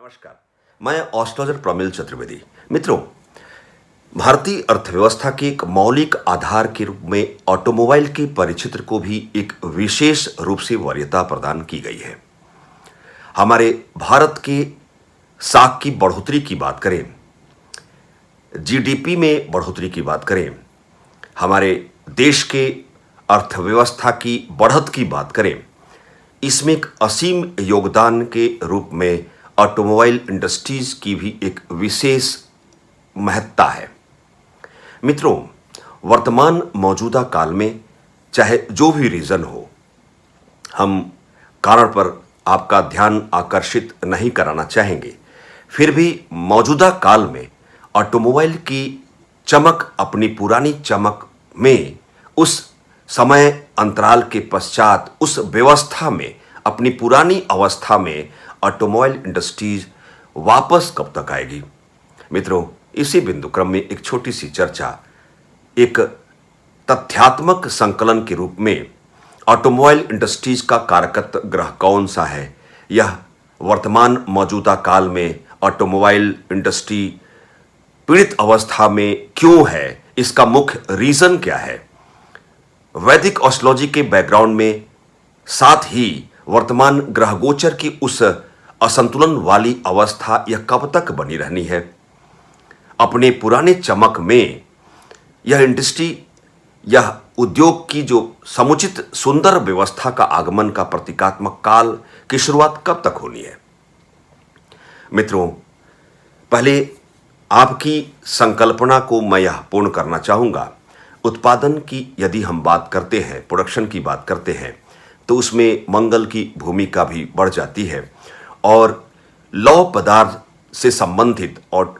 नमस्कार, मैं एस्ट्रोलॉजर प्रमिल चतुर्वेदी। मित्रों, भारतीय अर्थव्यवस्था के एक मौलिक आधार के रूप में ऑटोमोबाइल के परिक्षेत्र को भी एक विशेष रूप से वरीयता प्रदान की गई है। हमारे भारत के साख की बढ़ोतरी की बात करें, जीडीपी में बढ़ोतरी की बात करें, हमारे देश के अर्थव्यवस्था की बढ़त की बात करें, इसमें एक असीम योगदान के रूप में ऑटोमोबाइल इंडस्ट्रीज की भी एक विशेष महत्ता है। मित्रों, वर्तमान मौजूदा काल में चाहे जो भी रीज़न हो, हम कारण पर आपका ध्यान आकर्षित नहीं कराना चाहेंगे, फिर भी मौजूदा काल में ऑटोमोबाइल की चमक अपनी पुरानी चमक में, उस समय अंतराल के पश्चात उस व्यवस्था में, अपनी पुरानी अवस्था में ऑटोमोबाइल इंडस्ट्रीज वापस कब तक आएगी। मित्रों, इसी बिंदु क्रम में एक छोटी सी चर्चा, एक तथ्यात्मक संकलन के रूप में ऑटोमोबाइल इंडस्ट्रीज का कारकत्व ग्रह कौन सा है, यह वर्तमान मौजूदा काल में ऑटोमोबाइल इंडस्ट्री पीड़ित अवस्था में क्यों है, इसका मुख्य रीजन क्या है, वैदिक एस्ट्रोलॉजी के बैकग्राउंड में, साथ ही वर्तमान ग्रह गोचर की उस असंतुलन वाली अवस्था यह कब तक बनी रहनी है। अपने पुराने चमक में यह इंडस्ट्री, यह उद्योग की जो समुचित सुंदर व्यवस्था का आगमन का प्रतीकात्मक काल की शुरुआत कब तक होनी है। मित्रों, पहले आपकी संकल्पना को मैं यह पूर्ण करना चाहूँगा। उत्पादन की यदि हम बात करते हैं, प्रोडक्शन की बात करते हैं, तो उसमें मंगल की भूमिका भी बढ़ जाती है और लौह पदार्थ से संबंधित, और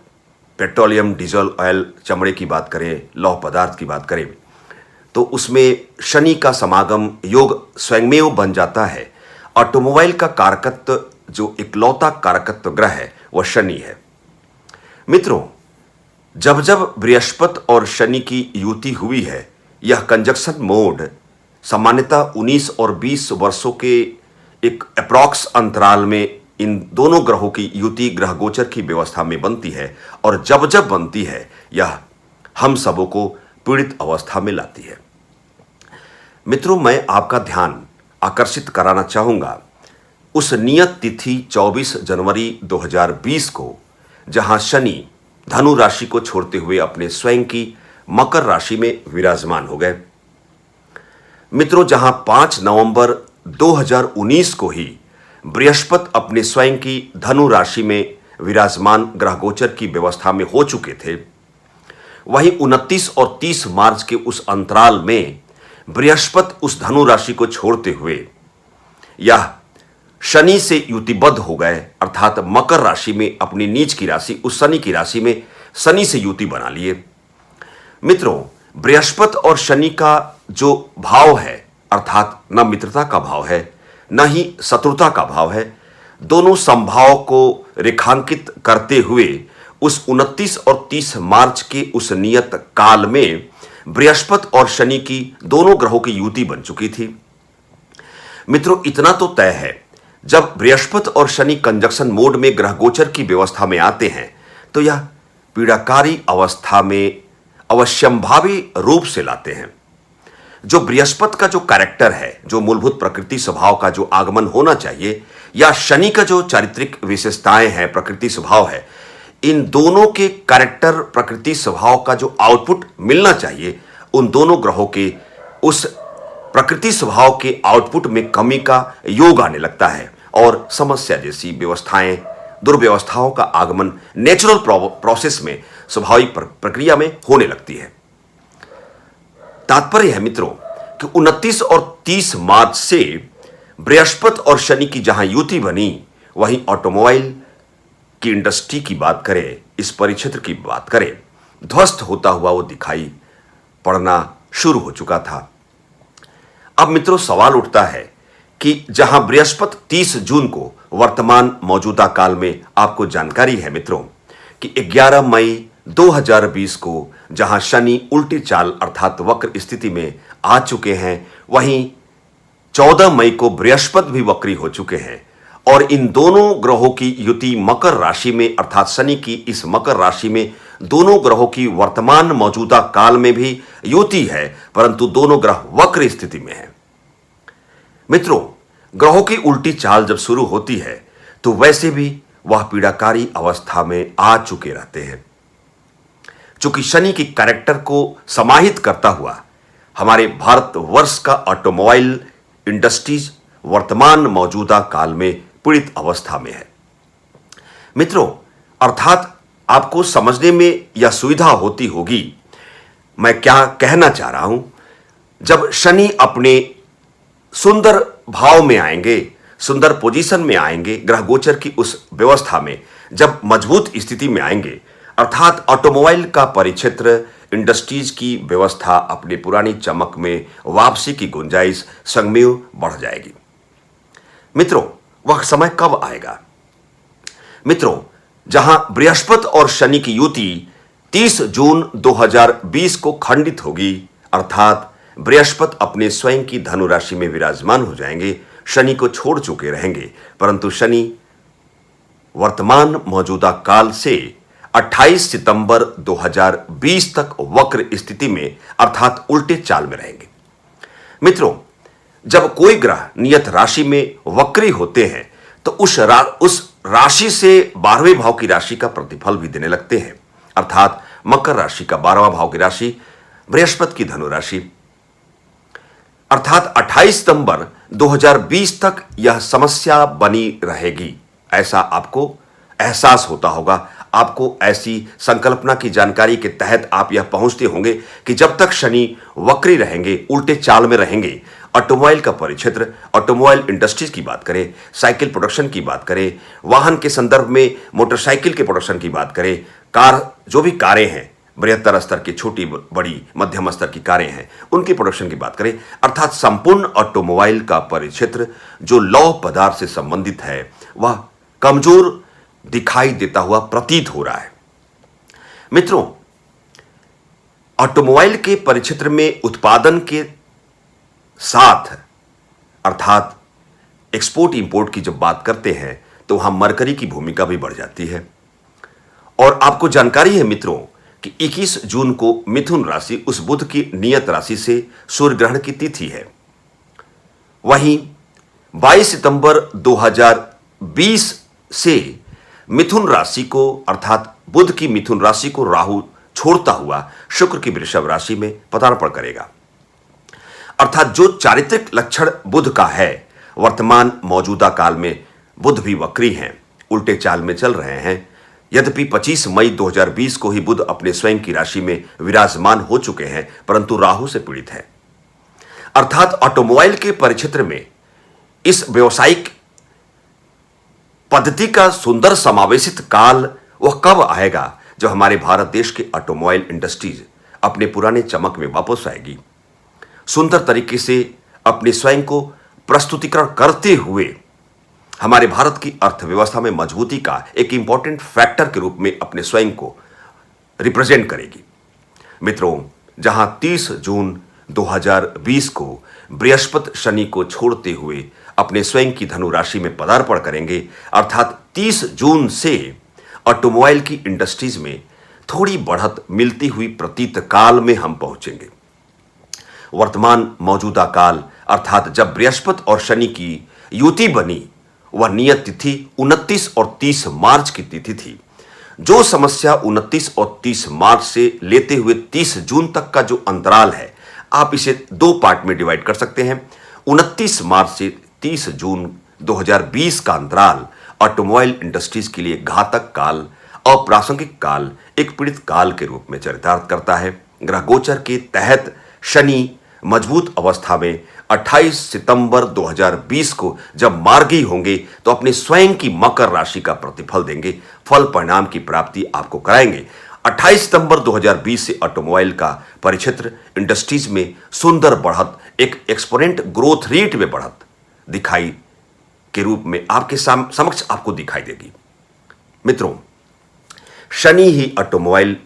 पेट्रोलियम, डीजल, ऑयल, चमड़े की बात करें, लौह पदार्थ की बात करें, तो उसमें शनि का समागम योग स्वयंमेव बन जाता है। ऑटोमोबाइल का कारकत्व, जो इकलौता कारकत्व ग्रह है, वह शनि है। मित्रों, जब जब बृहस्पति और शनि की युति हुई है, यह कंजक्शन मोड सामान्यतः 19 और 20 वर्षों के एक अप्रॉक्स अंतराल में इन दोनों ग्रहों की युति ग्रह गोचर की व्यवस्था में बनती है, और जब जब बनती है यह हम सबों को पीड़ित अवस्था में लाती है। मित्रों, मैं आपका ध्यान आकर्षित कराना चाहूँगा उस नियत तिथि 24 जनवरी 2020 को, जहाँ शनि धनु राशि को छोड़ते हुए अपने स्वयं की मकर राशि में विराजमान हो गए। मित्रों, जहां 5 नवंबर 2019 को ही बृहस्पति अपने स्वयं की धनु राशि में विराजमान ग्रह गोचर की व्यवस्था में हो चुके थे, वहीं 29 और 30 मार्च के उस अंतराल में बृहस्पति उस धनु राशि को छोड़ते हुए यह शनि से युतिबद्ध हो गए, अर्थात मकर राशि में अपनी नीच की राशि, उस शनि की राशि में शनि से युति बना लिए। मित्रों, बृहस्पति और शनि का जो भाव है, अर्थात न मित्रता का भाव है, न ही शत्रुता का भाव है, दोनों संभाव को रेखांकित करते हुए उस 29 और 30 मार्च के उस नियत काल में बृहस्पति और शनि की दोनों ग्रहों की युति बन चुकी थी। मित्रों, इतना तो तय है, जब बृहस्पति और शनि कंजक्शन मोड में ग्रह गोचर की व्यवस्था में आते हैं, तो यह पीड़ाकारी अवस्था में अवश्यंभावी रूप से लाते हैं। जो बृहस्पति का जो कैरेक्टर है, जो मूलभूत प्रकृति स्वभाव का जो आगमन होना चाहिए, या शनि का जो चारित्रिक विशेषताएं हैं, प्रकृति स्वभाव है, इन दोनों के कैरेक्टर, प्रकृति स्वभाव का जो आउटपुट मिलना चाहिए, उन दोनों ग्रहों के उस प्रकृति स्वभाव के आउटपुट में कमी का योग आने लगता है और समस्या जैसी व्यवस्थाएं, दुर्व्यवस्थाओं का आगमन नेचुरल प्रोसेस में, स्वाभाविक प्रक्रिया में होने लगती है। तात्पर्य है मित्रों कि 29 और 30 मार्च से बृहस्पति और शनि की जहां युति बनी, वहीं ऑटोमोबाइल की इंडस्ट्री की बात करें, इस परिक्षेत्र की बात करें, ध्वस्त होता हुआ वो दिखाई पड़ना शुरू हो चुका था। अब मित्रों, सवाल उठता है कि जहां बृहस्पति 30 जून को, वर्तमान मौजूदा काल में आपको जानकारी है मित्रों कि 11 मई 2020 को जहां शनि उल्टी चाल अर्थात वक्र स्थिति में आ चुके हैं, वहीं 14 मई को बृहस्पति भी वक्री हो चुके हैं और इन दोनों ग्रहों की युति मकर राशि में अर्थात शनि की इस मकर राशि में दोनों ग्रहों की वर्तमान मौजूदा काल में भी युति है, परंतु दोनों ग्रह वक्र स्थिति में है। मित्रों, ग्रहों की उल्टी चाल जब शुरू होती है तो वैसे भी वह पीड़ाकारी अवस्था में आ चुके रहते हैं। चूंकि शनि की कैरेक्टर को समाहित करता हुआ हमारे भारतवर्ष का ऑटोमोबाइल इंडस्ट्रीज वर्तमान मौजूदा काल में पीड़ित अवस्था में है। मित्रों, अर्थात आपको समझने में यह सुविधा होती होगी मैं क्या कहना चाह रहा हूं। जब शनि अपने सुंदर भाव में आएंगे, सुंदर पोजीशन में आएंगे, ग्रह गोचर की उस व्यवस्था में जब मजबूत स्थिति में आएंगे, अर्थात ऑटोमोबाइल का परिक्षेत्र इंडस्ट्रीज की व्यवस्था अपनी पुरानी चमक में वापसी की गुंजाइश संगमेव बढ़ जाएगी। मित्रों, वह समय कब आएगा? मित्रों, जहां बृहस्पति और शनि की युति 30 जून 2020 को खंडित होगी, अर्थात बृहस्पति अपने स्वयं की धनु राशि में विराजमान हो जाएंगे, शनि को छोड़ चुके रहेंगे, परंतु शनि वर्तमान मौजूदा काल से 28 सितंबर 2020 तक वक्र स्थिति में अर्थात उल्टे चाल में रहेंगे। मित्रों, जब कोई ग्रह नियत राशि में वक्री होते हैं तो उस राशि से 12वें भाव की राशि का प्रतिफल भी देने लगते हैं, अर्थात मकर राशि का 12वां भाव की राशि बृहस्पति की धनु राशि, अर्थात 28 सितंबर 2020 तक यह समस्या बनी रहेगी। ऐसा आपको एहसास होता होगा। आपको ऐसी संकल्पना की जानकारी के तहत आप यह पहुंचते होंगे कि जब तक शनि वक्री रहेंगे, उल्टे चाल में रहेंगे, ऑटोमोबाइल का परिक्षेत्र, ऑटोमोबाइल इंडस्ट्रीज की बात करें, साइकिल प्रोडक्शन की बात करें, वाहन के संदर्भ में मोटरसाइकिल के प्रोडक्शन की बात करें, कार, जो भी कारें हैं, बृहत्तर स्तर की, छोटी बड़ी मध्यम स्तर की कारें हैं, उनकी प्रोडक्शन की बात करें, अर्थात संपूर्ण ऑटोमोबाइल का परिक्षेत्र जो लौह पदार्थ से संबंधित है वह कमजोर दिखाई देता हुआ प्रतीत हो रहा है। मित्रों, ऑटोमोबाइल के परिक्षेत्र में उत्पादन के साथ अर्थात एक्सपोर्ट इंपोर्ट की जब बात करते हैं तो वहां मरकरी की भूमिका भी बढ़ जाती है। और आपको जानकारी है मित्रों कि 21 जून को मिथुन राशि उस बुध की नियत राशि से सूर्य ग्रहण की तिथि है। वहीं 22 सितंबर 2020 से मिथुन राशि को अर्थात बुध की मिथुन राशि को राहु छोड़ता हुआ शुक्र की वृषभ राशि में पदार्पण करेगा। अर्थात जो चारित्रिक लक्षण बुध का है, वर्तमान मौजूदा काल में बुध भी वक्री हैं, उल्टे चाल में चल रहे हैं। यद्यपि 25 मई 2020 को ही बुध अपने स्वयं की राशि में विराजमान हो चुके हैं, परंतु राहु से पीड़ित है। अर्थात ऑटोमोबाइल के परिक्षेत्र में इस व्यावसायिक पद्धति का सुंदर समावेशित काल वह कब आएगा जब हमारे भारत देश की ऑटोमोबाइल इंडस्ट्रीज अपने पुराने चमक में वापस आएगी, सुंदर तरीके से अपने स्वयं को प्रस्तुतिकरण करते हुए हमारे भारत की अर्थव्यवस्था में मजबूती का एक इंपॉर्टेंट फैक्टर के रूप में अपने स्वयं को रिप्रेजेंट करेगी। मित्रों, जहां 30 जून 2020 को बृहस्पति शनि को छोड़ते हुए अपने स्वयं की धनु राशि में पदार्पण करेंगे, अर्थात 30 जून से ऑटोमोबाइल की इंडस्ट्रीज में थोड़ी बढ़त मिलती हुई प्रतीत काल में हम पहुंचेंगे। वर्तमान मौजूदा काल अर्थात जब बृहस्पति और शनि की युति बनी, वह नियत तिथि 29 और 30 मार्च की तिथि थी। जो समस्या 29 और 30 मार्च से लेते हुए 30 जून तक का जो अंतराल है, आप इसे दो पार्ट में डिवाइड कर सकते हैं। 29 मार्च से 30 जून 2020 का अंतराल ऑटोमोबाइल इंडस्ट्रीज के लिए घातक काल, अप्रासंगिक काल, एक पीड़ित काल के रूप में चरितार्थ करता है। ग्रह गोचर के तहत शनि मजबूत अवस्था में 28 सितंबर 2020 को जब मार्गी होंगे तो अपने स्वयं की मकर राशि का प्रतिफल देंगे, फल परिणाम की प्राप्ति आपको कराएंगे। 28 सितंबर 2020 से ऑटोमोबाइल का परिक्षेत्र इंडस्ट्रीज में सुंदर बढ़त, एक एक्सपोनेंट ग्रोथ रेट में बढ़त दिखाई के रूप में आपके समक्ष आपको दिखाई देगी। मित्रों, शनि ही ऑटोमोबाइल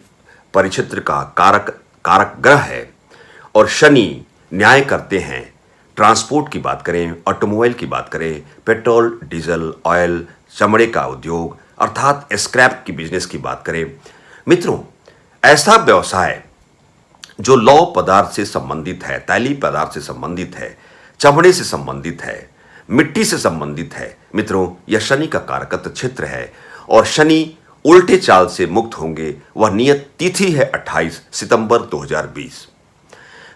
परिक्षेत्र का कारक ग्रह है और शनि न्याय करते हैं ट्रांसपोर्ट की बात करें, ऑटोमोबाइल की बात करें, पेट्रोल, डीजल, ऑयल, चमड़े का उद्योग अर्थात स्क्रैप की बिजनेस की बात करें, मित्रों, ऐसा व्यवसाय जो लौह पदार्थ से संबंधित है, तैलीय पदार्थ से संबंधित है, चमड़े से संबंधित है, मिट्टी से संबंधित है, मित्रों, यह शनि का कारकत्व क्षेत्र है और शनि उल्टे चाल से मुक्त होंगे। वह नियत तिथि है 28 सितंबर 2020।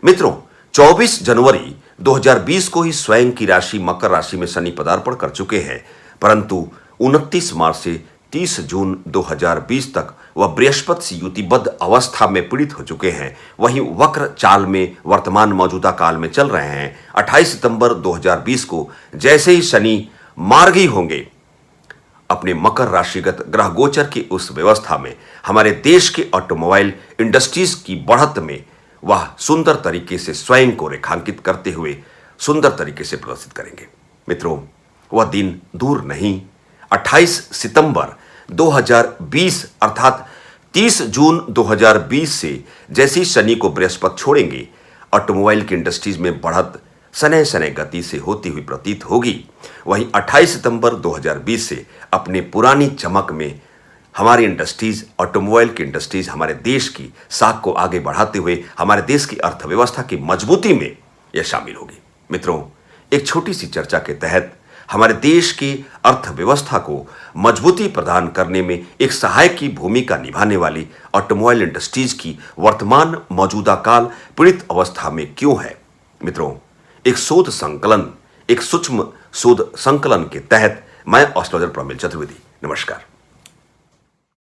मित्रों, 24 जनवरी 2020 को ही स्वयं की राशि मकर राशि में शनि पदार्पण कर चुके हैं, परंतु 29 मार्च से 30 जून 2020 तक वह बृहस्पति से युतिबद्ध अवस्था में पीड़ित हो चुके हैं। वहीं वक्र चाल में वर्तमान मौजूदा काल में चल रहे हैं। 28 सितंबर 2020 को जैसे ही शनि मार्गी होंगे, अपने मकर राशिगत ग्रह गोचर की उस व्यवस्था में हमारे देश के ऑटोमोबाइल इंडस्ट्रीज की बढ़त में वह सुंदर तरीके से स्वयं को रेखांकित करते हुए सुंदर तरीके से प्रदर्शित करेंगे। मित्रों, वह दिन दूर नहीं, 28 सितंबर 2020 अर्थात 30 जून 2020 से जैसे ही शनि को बृहस्पति छोड़ेंगे, ऑटोमोबाइल की इंडस्ट्रीज में बढ़त सनय सनय गति से होती हुई प्रतीत होगी। वहीं 28 सितंबर 2020 से अपने पुरानी चमक में हमारी इंडस्ट्रीज, ऑटोमोबाइल की इंडस्ट्रीज हमारे देश की साख को आगे बढ़ाते हुए हमारे देश की अर्थव्यवस्था की मजबूती में यह शामिल होगी। मित्रों, एक छोटी सी चर्चा के तहत हमारे देश की अर्थव्यवस्था को मजबूती प्रदान करने में एक सहायक की भूमिका निभाने वाली ऑटोमोबाइल इंडस्ट्रीज की वर्तमान मौजूदा काल पीड़ित अवस्था में क्यों है। मित्रों, एक शोध संकलन, एक सूक्ष्म शोध संकलन के तहत मैं एस्ट्रोलॉजर प्रमिल चतुर्वेदी। नमस्कार।